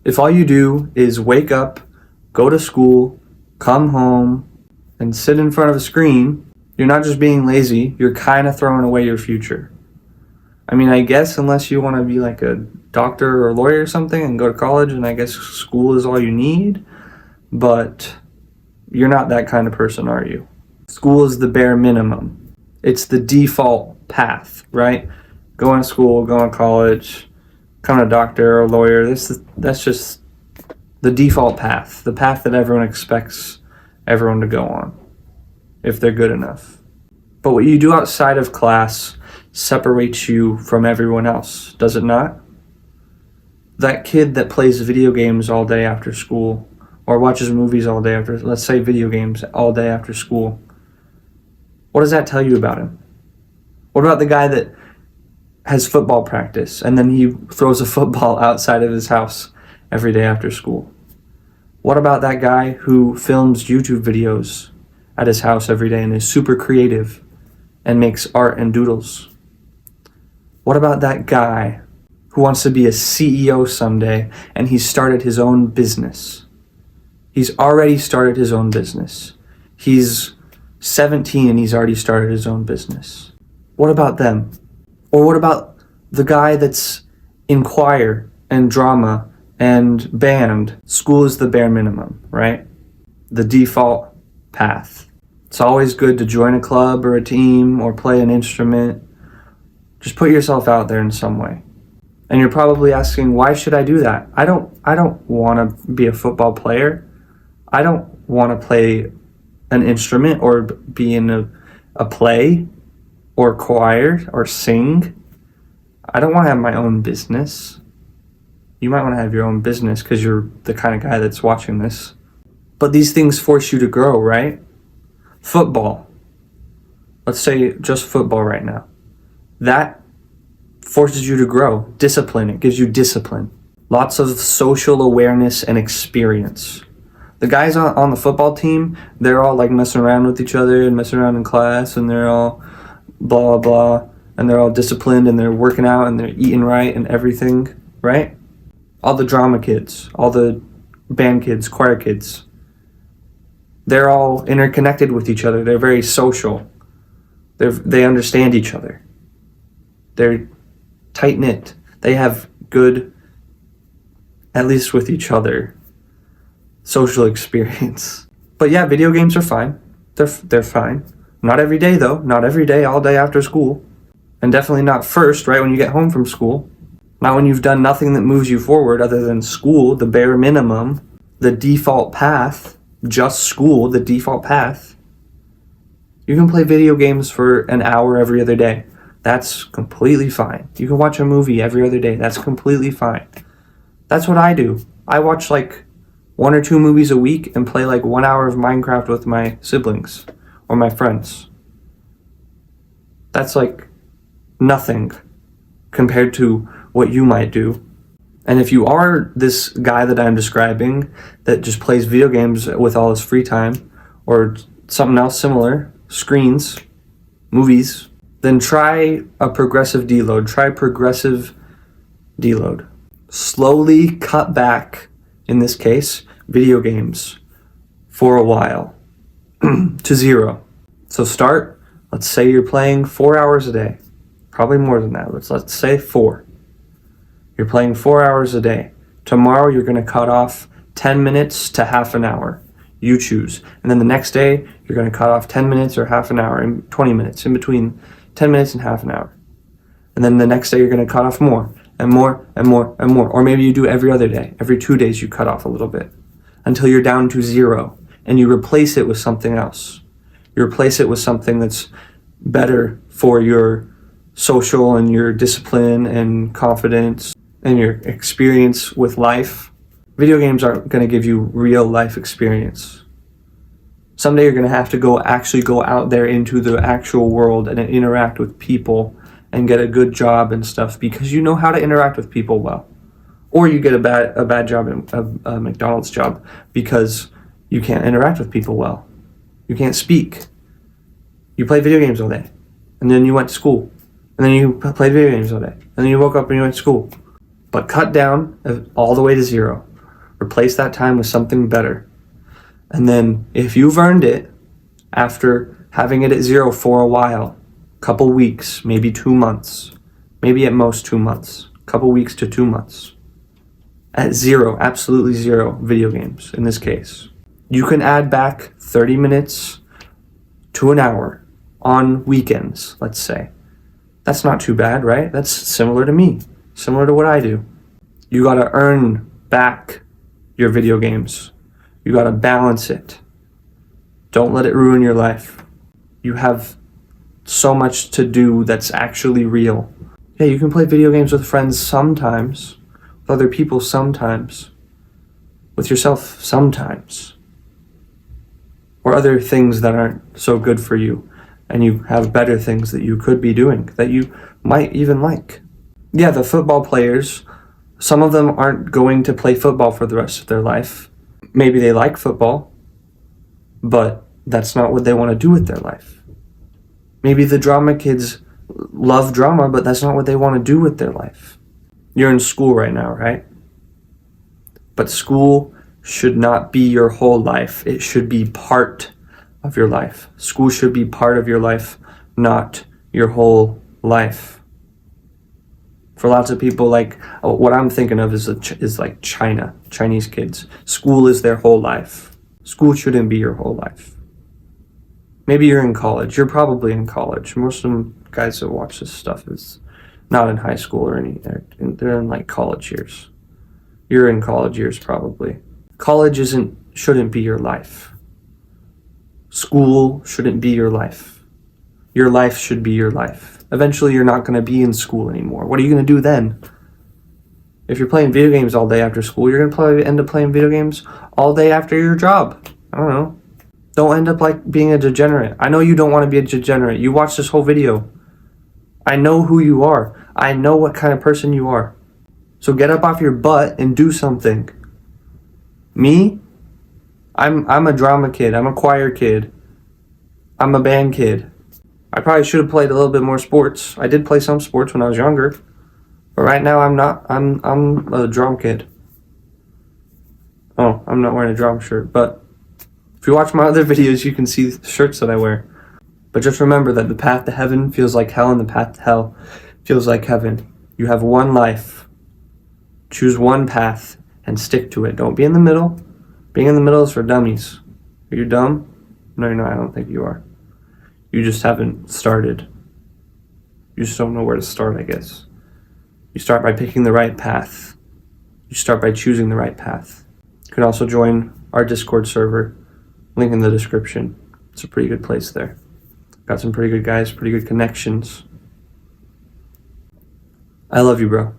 If all you do is wake up, go to school, come home, and sit in front of a screen, you're not just being lazy, you're kind of throwing away your future. I mean, I guess unless you want to be like a doctor or a lawyer or something and go to college, and I guess school is all you need, but you're not that kind of person, are you? School is the bare minimum. It's the default path, right? Going to school, going to college, become a doctor or a lawyer. That's just the default path, the path that everyone expects everyone to go on, if they're good enough. But what you do outside of class separates you from everyone else, does it not? That kid that plays video games all day after school, or watches movies all day after, let's say video games all day after school, what does that tell you about him? What about the guy that has football practice and then he throws a football outside of his house every day after school? What about that guy who films YouTube videos at his house every day and is super creative and makes art and doodles? What about that guy who wants to be a CEO someday and he started his own business? He's already started his own business. He's 17 and he's already started his own business. What about them? Or what about the guy that's in choir and drama and band? School is the bare minimum, right? The default path. It's always good to join a club or a team or play an instrument. Just put yourself out there in some way. And you're probably asking, why should I do that? I don't want to be a football player. I don't want to play an instrument or be in a play or choir or sing. I don't want to have my own business. You might want to have your own business because you're the kind of guy that's watching this. But these things force you to grow, right? Football. Let's say just football right now. That forces you to grow. Discipline. It gives you discipline. Lots of social awareness and experience. The guys on the football team, they're all like messing around with each other and messing around in class, and they're all blah, blah, blah, and they're all disciplined and they're working out and they're eating right and everything, right? All the drama kids, all the band kids, choir kids, they're all interconnected with each other. They're very social. They understand each other. They're tight-knit. They have good, at least with each other, social experience. But yeah, video games are fine. They're fine. Not every day though. Not every day, all day after school. And definitely not first, right when you get home from school. Not when you've done nothing that moves you forward other than school, the bare minimum, the default path, just school, the default path. You can play video games for an hour every other day. That's completely fine. You can watch a movie every other day. That's completely fine. That's what I do. I watch like 1 or 2 movies a week and play like 1 hour of Minecraft with my siblings or my friends. That's like nothing compared to what you might do. And if you are this guy that I'm describing that just plays video games with all his free time or something else similar, screens, movies, then try a progressive deload. Try progressive deload. Slowly cut back, in this case, video games for a while to 0. So start, let's say you're playing 4 hours a day. Probably more than that. Let's say 4. You're playing 4 hours a day. Tomorrow you're going to cut off 10 minutes to half an hour. You choose. And then the next day you're going to cut off 10 minutes or half an hour and 20 minutes, in between 10 minutes and half an hour. And then the next day you're going to cut off more and more and more and more. Or maybe you do every other day. Every 2 days you cut off a little bit until you're down to 0 and you replace it with something else. You replace it with something that's better for your social and your discipline and confidence and your experience with life. Video games aren't going to give you real life experience. Someday you're going to have to actually go out there into the actual world and interact with people and get a good job and stuff because you know how to interact with people well. Or you get a bad job, a McDonald's job, because you can't interact with people well. You can't speak. You play video games all day. And then you went to school. And then you played video games all day. And then you woke up and you went to school. But cut down all the way to 0. Replace that time with something better. And then if you've earned it after having it at 0 for a while, couple weeks, maybe 2 months, maybe at most 2 months, couple weeks to 2 months, at 0, absolutely 0 video games in this case, you can add back 30 minutes to an hour on weekends, let's say. That's not too bad, right? That's similar to me, similar to what I do. You gotta earn back your video games. You gotta balance it. Don't let it ruin your life. You have so much to do that's actually real. Yeah, you can play video games with friends sometimes, with other people sometimes, with yourself sometimes, or other things that aren't so good for you, and you have better things that you could be doing that you might even like. Yeah, the football players, some of them aren't going to play football for the rest of their life. Maybe they like football, but that's not what they want to do with their life. Maybe the drama kids love drama, but that's not what they want to do with their life. You're in school right now, right? But school should not be your whole life. It should be part of your life. School should be part of your life, not your whole life. For lots of people, like what I'm thinking of is like Chinese kids. School is their whole life. School shouldn't be your whole life. Maybe you're in college. You're probably in college. Most of the guys that watch this stuff is not in high school or anything. They're in like college years. You're in college years probably. College shouldn't be your life. School shouldn't be your life. Your life should be your life. Eventually you're not going to be in school anymore. What are you going to do then? If you're playing video games all day after school, you're going to probably end up playing video games all day after your job. I don't know. Don't end up like being a degenerate. I know you don't want to be a degenerate. You watched this whole video. I know who you are. I know what kind of person you are. So get up off your butt and do something. Me? I'm a drama kid. I'm a choir kid. I'm a band kid. I probably should have played a little bit more sports. I did play some sports when I was younger. But right now I'm not. I'm a drum kid. Oh, I'm not wearing a drum shirt, but if you watch my other videos, you can see the shirts that I wear. But just remember that the path to heaven feels like hell and the path to hell feels like heaven. You have one life. Choose one path and stick to it. Don't be in the middle. Being in the middle is for dummies. Are you dumb? No, you're not. I don't think you are. You just haven't started. You just don't know where to start, I guess. You start by picking the right path. You start by choosing the right path. You can also join our Discord server. Link in the description. It's a pretty good place there. Got some pretty good guys, pretty good connections. I love you, bro.